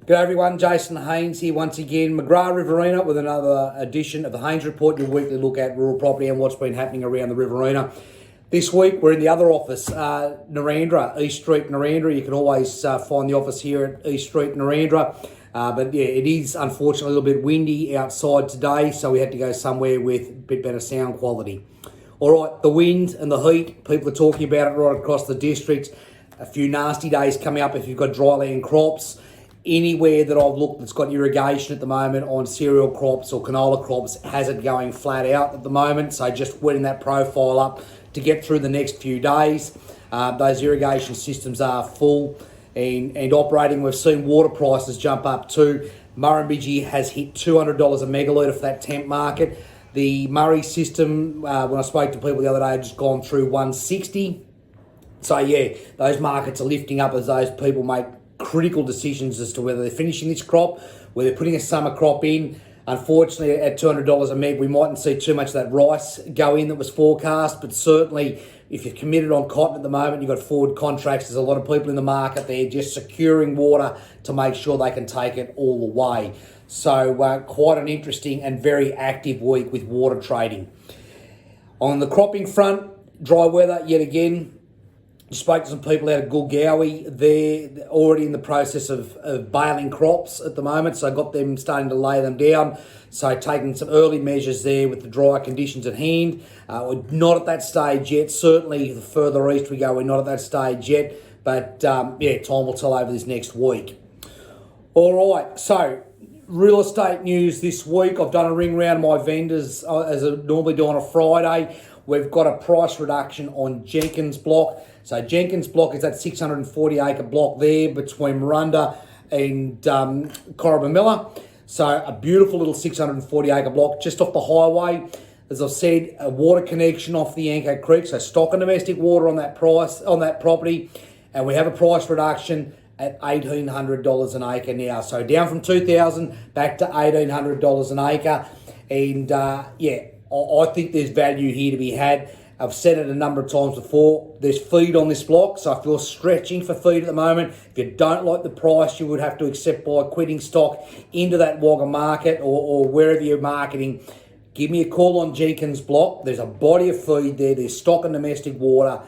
G'day everyone, Jason Haines here once again, McGrath Riverina with another edition of the Haines Report, your weekly look at rural property and what's been happening around the Riverina. This week we're in the other office, Narrandera, East Street, Narrandera. You can always find the office here at East Street, Narrandera. But yeah, it is unfortunately a little bit windy outside today, so we had to go somewhere with a bit better sound quality. All right, the wind and the heat, people are talking about it right across the district. A few nasty days coming up if you've got dryland crops. Anywhere that I've looked that's got irrigation at the moment on cereal crops or canola crops has it going flat out at the moment. So just wetting that profile up to get through the next few days. Those irrigation systems are full and operating. We've seen water prices jump up too. Murrumbidgee has hit $200 a megalitre for that temp market. The Murray system, when I spoke to people the other day, had just gone through 160. So yeah, those markets are lifting up as those people make critical decisions as to whether they're finishing this crop, whether they're putting a summer crop in. Unfortunately, at $200 a meg, we mightn't see too much of that rice go in that was forecast, but certainly if you're committed on cotton at the moment, you've got forward contracts, there's a lot of people in the market there just securing water to make sure they can take it all the way. So quite an interesting and very active week with water trading. On the cropping front, dry weather yet again. Spoke to some people out of Gulgowie. They're already in the process of baling crops at the moment, so I got them starting to lay them down. So taking some early measures there with the dry conditions at hand. We're not at that stage yet. Certainly the further east we go, we're not at that stage yet. But yeah, time will tell over this next week. All right, so real estate news this week. I've done a ring round my vendors as I normally do on a Friday. We've got a price reduction on Jenkins block. So Jenkins block is that 640 acre block there between Murunda and Corribamilla. So a beautiful little 640 acre block just off the highway. As I've said, a water connection off the Yanko Creek. So stock and domestic water on that property. And we have a price reduction at $1,800 an acre now. So down from $2,000 back to $1,800 an acre. And yeah, I think there's value here to be had. I've said it a number of times before. There's feed on this block, so if you're stretching for feed at the moment, if you don't like the price, you would have to accept by quitting stock into that Wagga market or wherever you're marketing. Give me a call on Jenkins block. There's a body of feed there. There's stock and domestic water.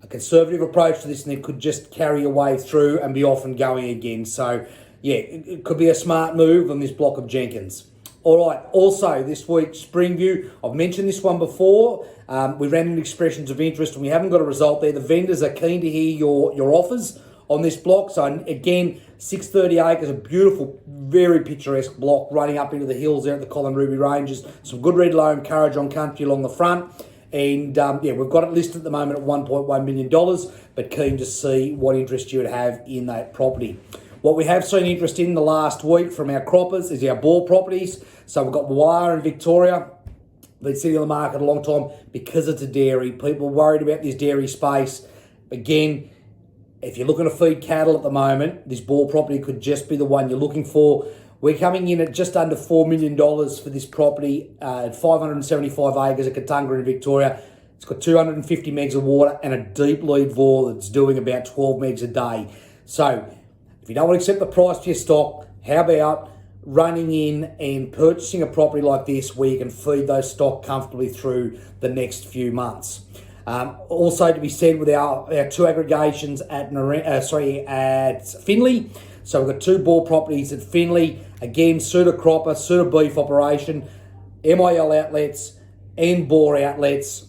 A conservative approach to this, and it could just carry your way through and be off and going again. So, yeah, it could be a smart move on this block of Jenkins. All right, also this week, Springview. I've mentioned this one before. We ran into expressions of interest and we haven't got a result there. The vendors are keen to hear your offers on this block. So again, 630 acres, a beautiful, very picturesque block running up into the hills there at the Colin Ruby Ranges. Some good red loam courage on country along the front. And yeah, we've got it listed at the moment at $1.1 million, but keen to see what interest you would have in that property. What we have seen interest in the last week from our croppers is our bore properties. So we've got Wire in Victoria. Been sitting on the market a long time because it's a dairy. People are worried about this dairy space. Again, if you're looking to feed cattle at the moment, this bore property could just be the one you're looking for. We're coming in at just under $4 million for this property at 575 acres at Katunga in Victoria. It's got 250 megs of water and a deep lead bore that's doing about 12 megs a day. So if you don't want to accept the price for your stock, how about running in and purchasing a property like this where you can feed those stock comfortably through the next few months. Also to be said with our two aggregations at Finley. So we've got two bore properties at Finley. Again, Suda cropper, Suda beef operation, MIL outlets and bore outlets.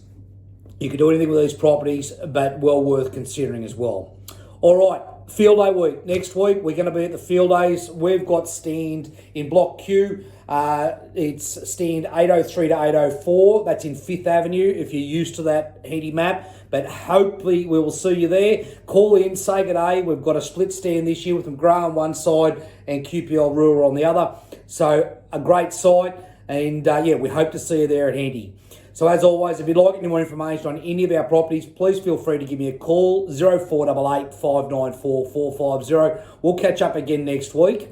You can do anything with these properties, but well worth considering as well. All right. Field day week. Next week, we're going to be at the field days. We've got stand in Block Q. It's stand 803 to 804. That's in 5th Avenue, if you're used to that handy map. But hopefully we will see you there. Call in, say good day. We've got a split stand this year with McGrath on one side and QPL Rural on the other. So a great site. And yeah, we hope to see you there at Handy. So as always, if you'd like any more information on any of our properties, please feel free to give me a call, 0488 594 450. We'll catch up again next week.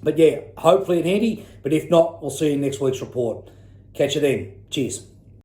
But yeah, hopefully at Handy. But if not, we'll see you in next week's report. Catch you then. Cheers.